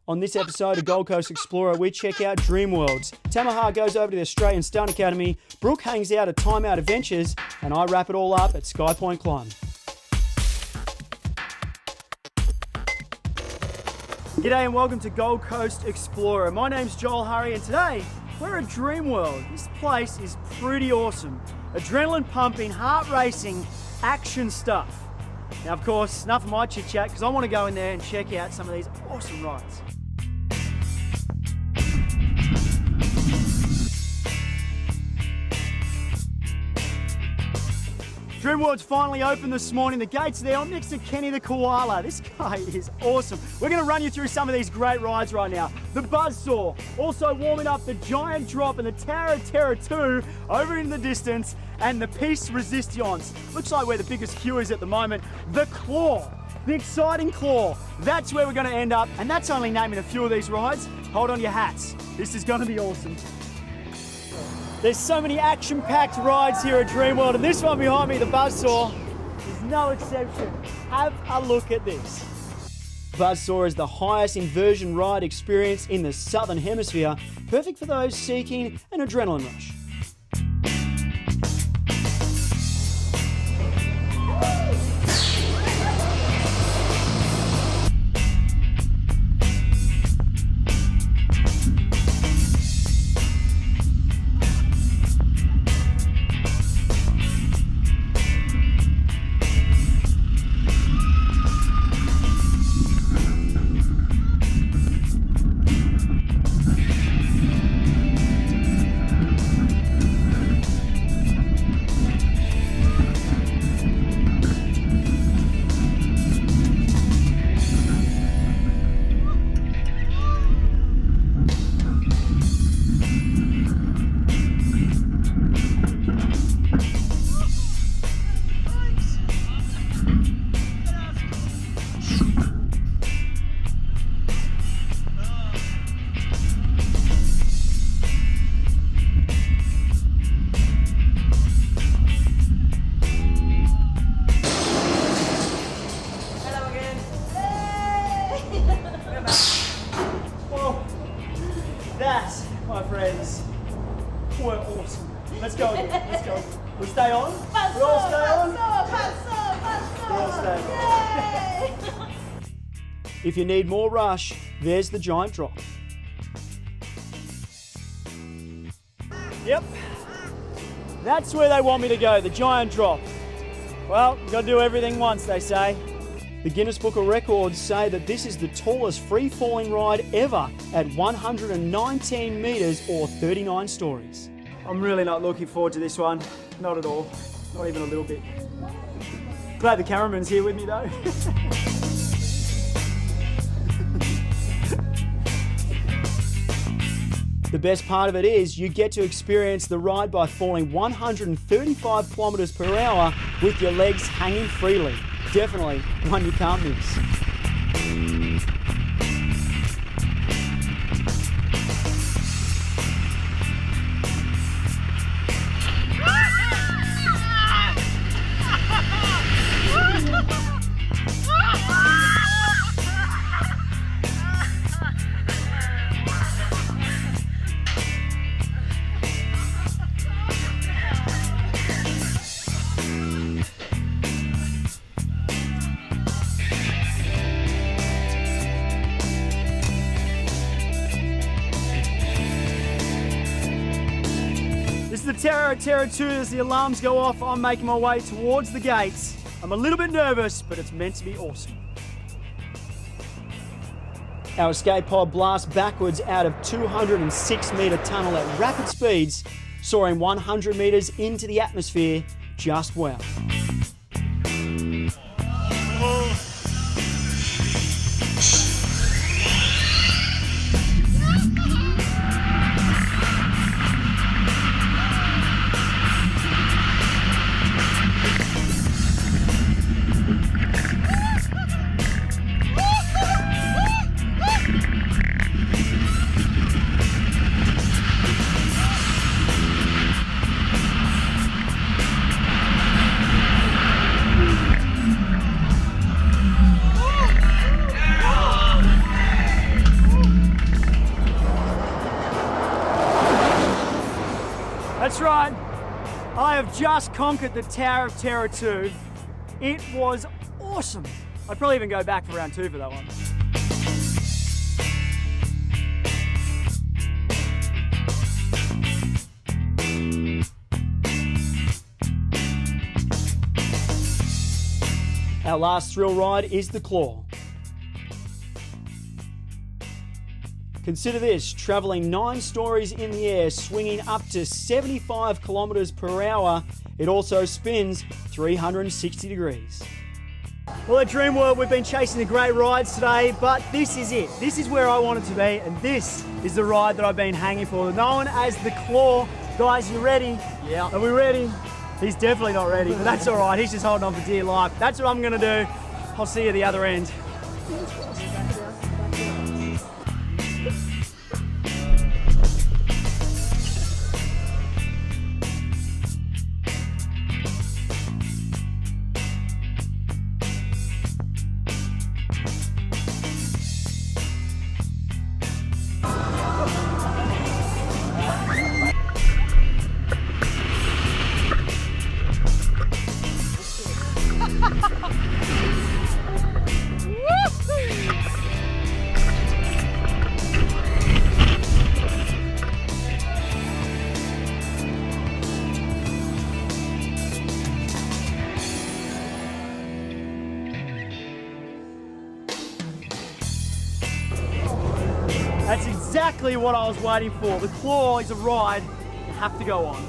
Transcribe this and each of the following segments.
On this episode of Gold Coast Explorer, we check out Dreamworld. Tamaha goes over to the Australian Stunt Academy, Brooke hangs out at Timeout Adventures, and I wrap it all up at SkyPoint Climb. G'day and welcome to Gold Coast Explorer. My name's Joel Hurry and today we're at Dreamworld. This place is pretty awesome. Adrenaline pumping, heart racing, action stuff. Now of course, enough of my chit chat because I want to go in there and check out some of these awesome rides. Dreamworld's finally open this morning. The gates are there. I'm next to Kenny the koala. This guy is awesome. We're going to run you through some of these great rides right now. The Buzzsaw, also warming up the Giant Drop and the Tower of Terror 2 over in the distance, and the Piste Resistance. Looks like where the biggest queue is at the moment. The Claw, the exciting Claw. That's where we're going to end up, and that's only naming a few of these rides. Hold on your hats. This is going to be awesome. There's so many action-packed rides here at Dreamworld, and this one behind me, the Buzzsaw, is no exception. Have a look at this. Buzzsaw is the highest inversion ride experience in the Southern Hemisphere, perfect for those seeking an adrenaline rush. That, my friends, were awesome. Let's go again. Let's go. We stay on? We all stay on? We all stay on. If you need more rush, there's the Giant Drop. Yep. That's where they want me to go, the Giant Drop. Well, you've got to do everything once, they say. The Guinness Book of Records say that this is the tallest free-falling ride ever at 119 metres or 39 stories. I'm really not looking forward to this one. Not at all. Not even a little bit. Glad the cameraman's here with me though. The best part of it is you get to experience the ride by falling 135 kilometres per hour with your legs hanging freely. Definitely one you can't miss. This is the Tower of Terror 2 as the alarms go off. I'm making my way towards the gates. I'm a little bit nervous, but it's meant to be awesome. Our escape pod blasts backwards out of 206 metre tunnel at rapid speeds, soaring 100 metres into the atmosphere. Just wow. right. I have just conquered the Tower of Terror 2. It was awesome. I'd probably even go back for round 2 for that one. Our last thrill ride is the Claw. Consider this, travelling 9 stories in the air, swinging up to 75 kilometres per hour. It also spins 360 degrees. Well, at Dreamworld, we've been chasing the great rides today, but this is it. This is where I wanted to be, and this is the ride that I've been hanging for, known as the Claw. Guys, you ready? Yeah. Are we ready? He's definitely not ready, but that's all right. He's just holding on for dear life. That's what I'm going to do. I'll see you at the other end. That's exactly what I was waiting for. The Claw is a ride you have to go on.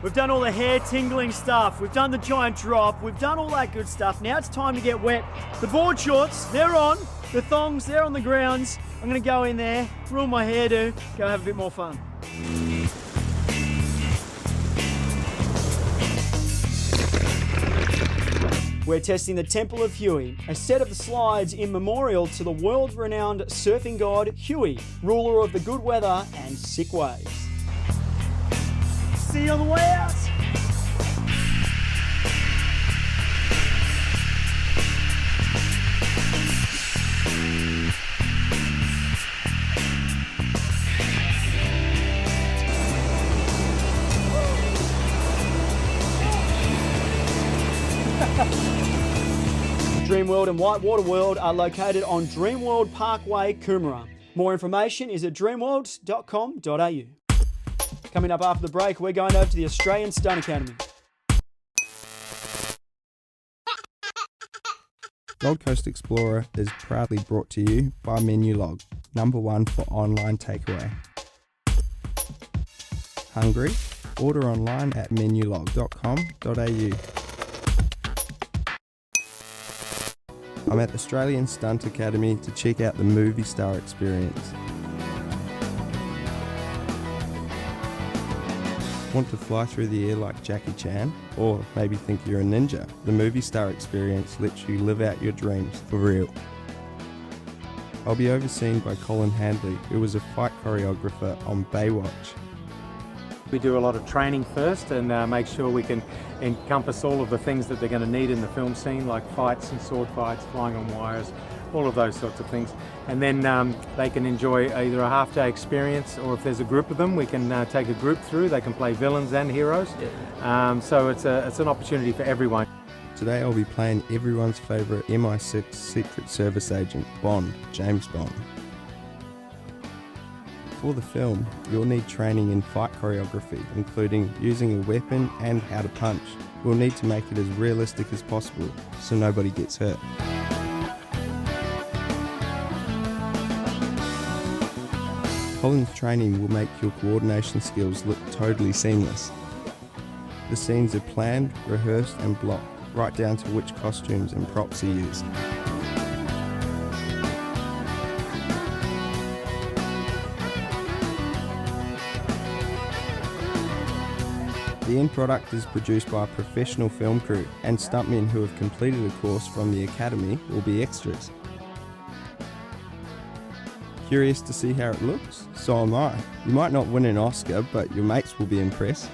We've done all the hair-tingling stuff. We've done the giant drop. We've done all that good stuff. Now it's time to get wet. The board shorts, they're on. The thongs, they're on the grounds. I'm gonna go in there, ruin my hairdo, go have a bit more fun. We're testing the Temple of Huey, a set of slides in memorial to the world-renowned surfing god Huey, ruler of the good weather and sick waves. See you on the way out. Dreamworld and Whitewater World are located on Dreamworld Parkway, Coomera. More information is at dreamworld.com.au. Coming up after the break, we're going over to the Australian Stunt Academy. Gold Coast Xplorer is proudly brought to you by Menulog, #1 for online takeaway. Hungry? Order online at menulog.com.au. I'm at the Australian Stunt Academy to check out the movie star experience. Want to fly through the air like Jackie Chan? Or maybe think you're a ninja? The movie star experience lets you live out your dreams for real. I'll be overseen by Colin Handley, who was a fight choreographer on Baywatch. We do a lot of training first and make sure we can encompass all of the things that they're going to need in the film scene, like fights and sword fights, flying on wires, all of those sorts of things. And then they can enjoy either a half-day experience, or if there's a group of them, we can take a group through. They can play villains and heroes. So it's an opportunity for everyone. Today I'll be playing everyone's favourite MI6 Secret Service agent, Bond, James Bond. For the film, you'll need training in fight choreography, including using a weapon and how to punch. We'll need to make it as realistic as possible, so nobody gets hurt. Colin's training will make your coordination skills look totally seamless. The scenes are planned, rehearsed and blocked, right down to which costumes and props are used. The end product is produced by a professional film crew, and stuntmen who have completed a course from the Academy will be extras. Curious to see how it looks? So am I. You might not win an Oscar, but your mates will be impressed.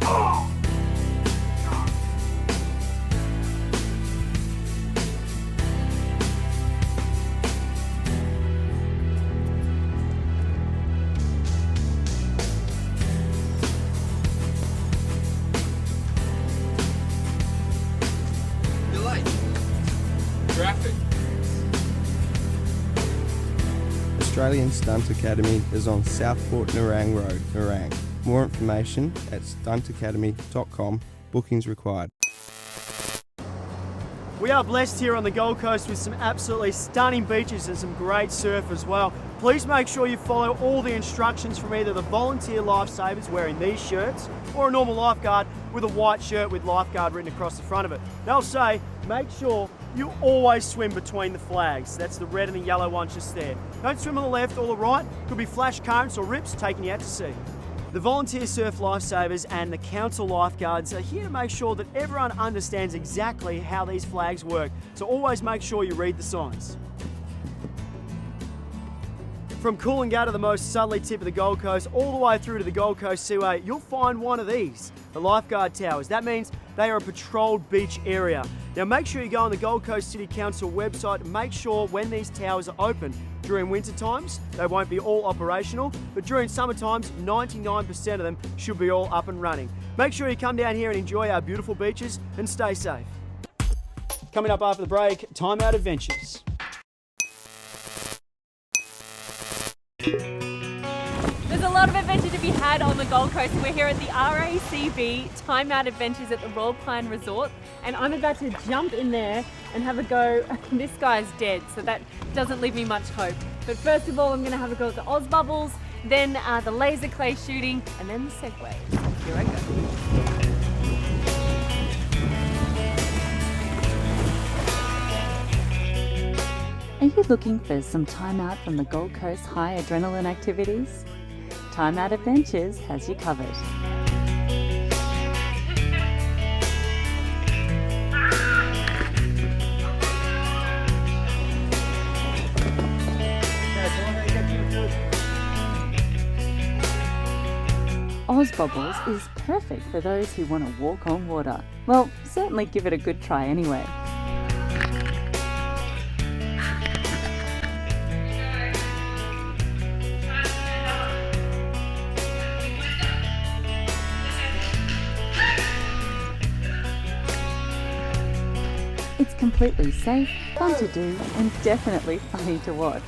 You're late. Traffic. Australian Stunt Academy is on Southport Nerang Road, Nerang. More information at stuntacademy.com. Bookings required. We are blessed here on the Gold Coast with some absolutely stunning beaches and some great surf as well. Please make sure you follow all the instructions from either the volunteer lifesavers wearing these shirts or a normal lifeguard with a white shirt with lifeguard written across the front of it. They'll say, make sure you always swim between the flags. That's the red and the yellow ones just there. Don't swim on the left or the right. Could be flash currents or rips taking you out to sea. The volunteer surf lifesavers and the council lifeguards are here to make sure that everyone understands exactly how these flags work. So always make sure you read the signs. From Coolangatta to the most southerly tip of the Gold Coast, all the way through to the Gold Coast Seaway, you'll find one of these, the lifeguard towers. That means they are a patrolled beach area. Now make sure you go on the Gold Coast City Council website and make sure when these towers are open. During winter times, they won't be all operational, but during summer times, 99% of them should be all up and running. Make sure you come down here and enjoy our beautiful beaches and stay safe. Coming up after the break, Timeout Adventures. There's a lot of adventure to be had on the Gold Coast. We're here at the RACV Timeout Adventures at the Royal Pine Resort, and I'm about to jump in there and have a go. This guy's dead, so that doesn't leave me much hope. But first of all, I'm going to have a go at the Oz Bubbles, then the laser clay shooting, and then the Segway. Here I go. Are you looking for some time out from the Gold Coast high adrenaline activities? Timeout Adventures has you covered. Oz Bubbles is perfect for those who want to walk on water. Well, certainly give it a good try anyway. It's completely safe, fun to do, and definitely funny to watch.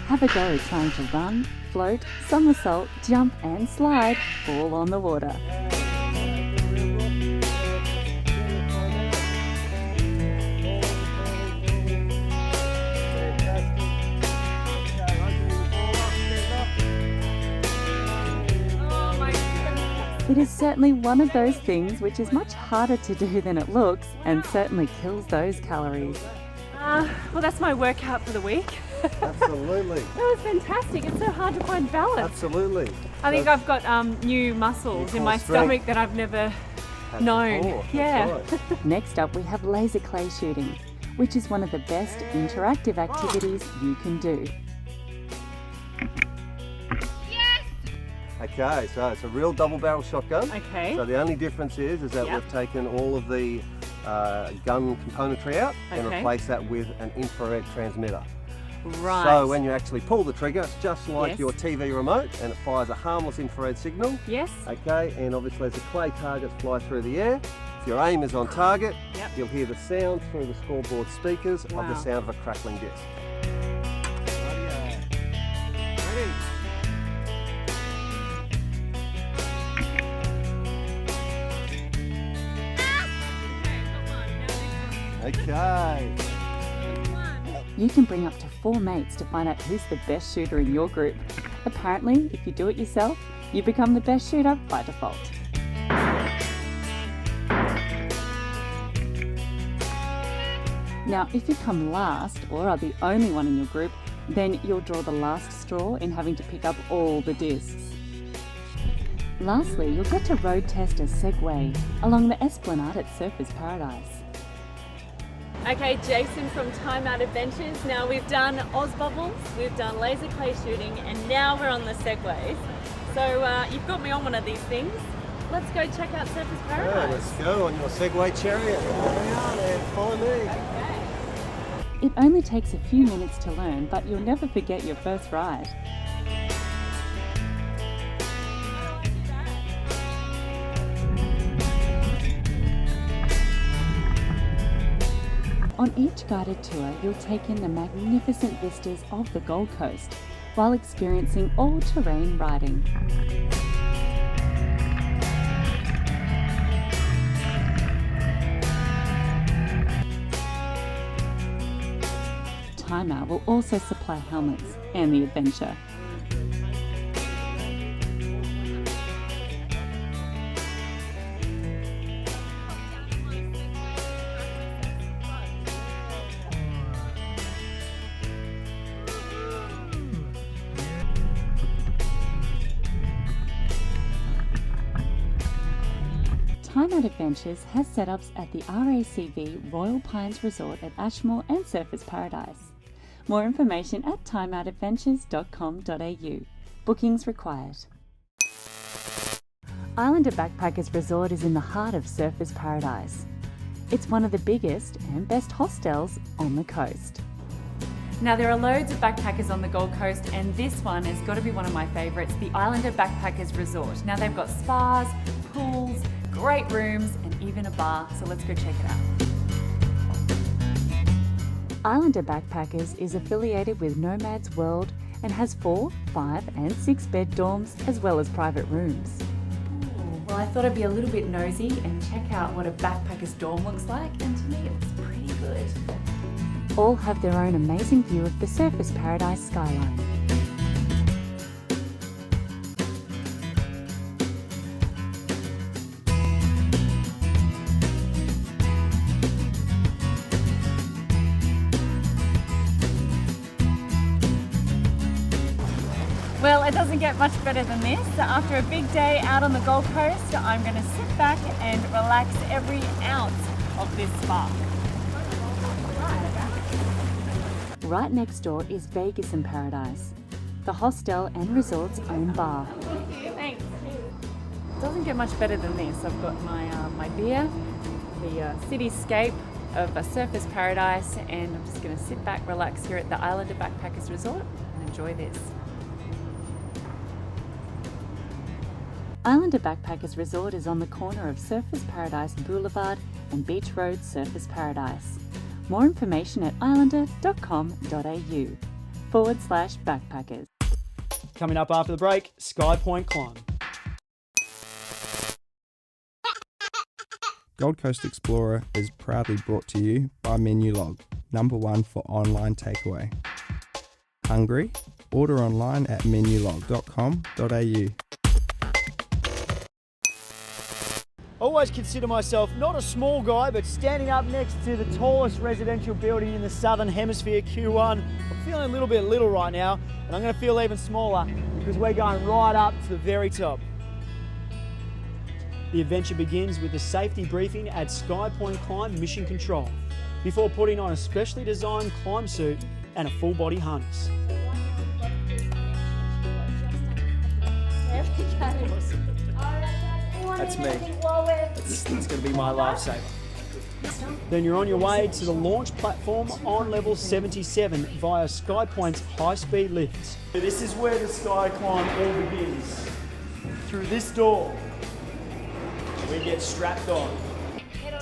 Have a go trying to run, float, somersault, jump and slide all on the water. It is certainly one of those things which is much harder to do than it looks and certainly kills those calories. Well, that's my workout for the week. Absolutely. That was fantastic. It's so hard to find balance. Absolutely. I think I've got new muscles in my stomach that I've never known. Before. Yeah. Right. Next up we have laser clay shooting, which is one of the best interactive activities you can do. Okay, so it's a real double barrel shotgun. Okay. So the only difference is that Yep. we've taken all of the gun componentry out and Okay. replaced that with an infrared transmitter. Right. So when you actually pull the trigger, it's just like Yes. your TV remote and it fires a harmless infrared signal. Yes. Okay, and obviously as the clay targets fly through the air, if your aim is on target, Yep. you'll hear the sound through the scoreboard speakers of Wow. the sound of a crackling disc. Ready? Okay. You can bring up to 4 mates to find out who's the best shooter in your group. Apparently, if you do it yourself, you become the best shooter by default. Now, if you come last or are the only one in your group, then you'll draw the last straw in having to pick up all the discs. Lastly, you'll get to road test a Segway along the Esplanade at Surfers Paradise. Okay, Jason from Timeout Adventures. Now we've done Oz Bubbles, we've done laser clay shooting, and now we're on the Segways. So you've got me on one of these things. Let's go check out Surfers Paradise. Yeah, let's go on your Segway chariot. There we are, there. Follow me. Okay. It only takes a few minutes to learn, but you'll never forget your first ride. On each guided tour, you'll take in the magnificent vistas of the Gold Coast while experiencing all-terrain riding. Timeout will also supply helmets and the adventure. Timeout Adventures has setups at the RACV Royal Pines Resort at Ashmore and Surfers Paradise. More information at timeoutadventures.com.au. Bookings required. Islander Backpackers Resort is in the heart of Surfers Paradise. It's one of the biggest and best hostels on the coast. Now there are loads of backpackers on the Gold Coast, and this one has got to be one of my favourites, the Islander Backpackers Resort. Now they've got spas, pools, great rooms, and even a bar, so let's go check it out. Islander Backpackers is affiliated with Nomads World and has 4, 5 and 6 bed dorms as well as private rooms. Well, I thought I'd be a little bit nosy and check out what a backpacker's dorm looks like, and to me it looks pretty good. All have their own amazing view of the Surfers Paradise skyline. Well, it doesn't get much better than this. After a big day out on the Gold Coast, I'm going to sit back and relax every ounce of this spa. Right next door is Vegas in Paradise, the hostel and resort's own bar. Thanks. It doesn't get much better than this. I've got my beer, the cityscape of a Surfers Paradise, and I'm just going to sit back, relax here at the Islander Backpackers Resort and enjoy this. Islander Backpackers Resort is on the corner of Surfers Paradise Boulevard and Beach Road, Surfers Paradise. More information at islander.com.au/backpackers. Coming up after the break, SkyPoint climb. Gold Coast Xplorer is proudly brought to you by Menulog, #1 for online takeaway. Hungry? Order online at menulog.com.au. Always consider myself not a small guy, but standing up next to the tallest residential building in the Southern Hemisphere, Q1. I'm feeling a little bit little right now, and I'm going to feel even smaller because we're going right up to the very top. The adventure begins with a safety briefing at SkyPoint Climb Mission Control before putting on a specially designed climb suit and a full body harness. That's me. That's going to be my lifesaver. Then you're on your way to the launch platform on level 77 via SkyPoint's high-speed lifts. This is where the sky climb all begins. Through this door, we get strapped on.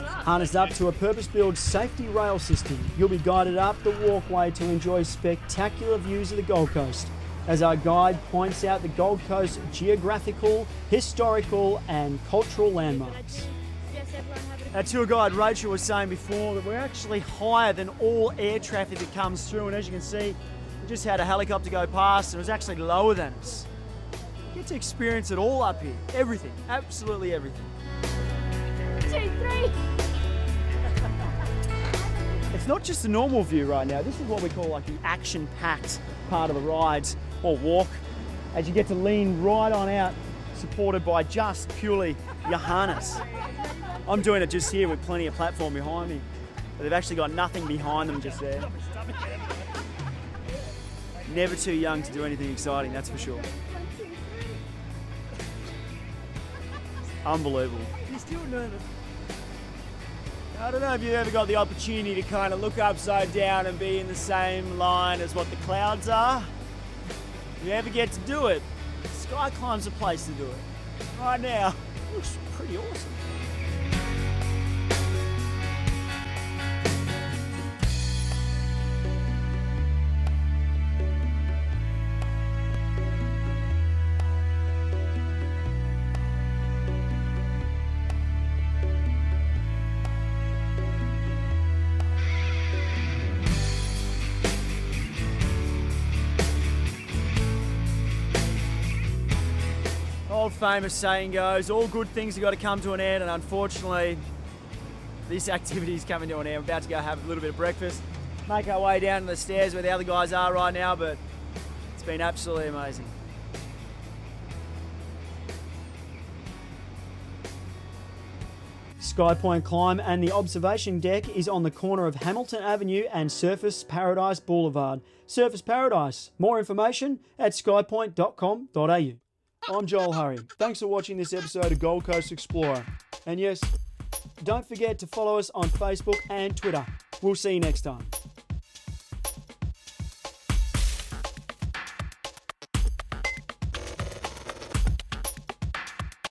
Harnessed up to a purpose-built safety rail system, you'll be guided up the walkway to enjoy spectacular views of the Gold Coast, as our guide points out the Gold Coast geographical, historical and cultural landmarks. Our tour guide Rachel was saying before that we're actually higher than all air traffic that comes through, and as you can see, we just had a helicopter go past and it was actually lower than us. You get to experience it all up here, everything, absolutely everything. 2, 3. It's not just a normal view right now, this is what we call like the action-packed part of the rides or walk, as you get to lean right on out supported by just purely your harness. I'm doing it just here with plenty of platform behind me, but they've actually got nothing behind them just there. Never too young to do anything exciting, that's for sure. Unbelievable. You're still nervous. I don't know if you've ever got the opportunity to kind of look upside down and be in the same line as what the clouds are. If you ever get to do it, Sky Climb's the place to do it. Right now, looks pretty awesome. Old famous saying goes, all good things have got to come to an end, and unfortunately, this activity is coming to an end. We're about to go have a little bit of breakfast, make our way down to the stairs where the other guys are right now, but it's been absolutely amazing. SkyPoint Climb and the observation deck is on the corner of Hamilton Avenue and Surface Paradise Boulevard. Surface Paradise. More information at skypoint.com.au. I'm Joel Hurry. Thanks for watching this episode of Gold Coast Explorer. And yes, don't forget to follow us on Facebook and Twitter. We'll see you next time.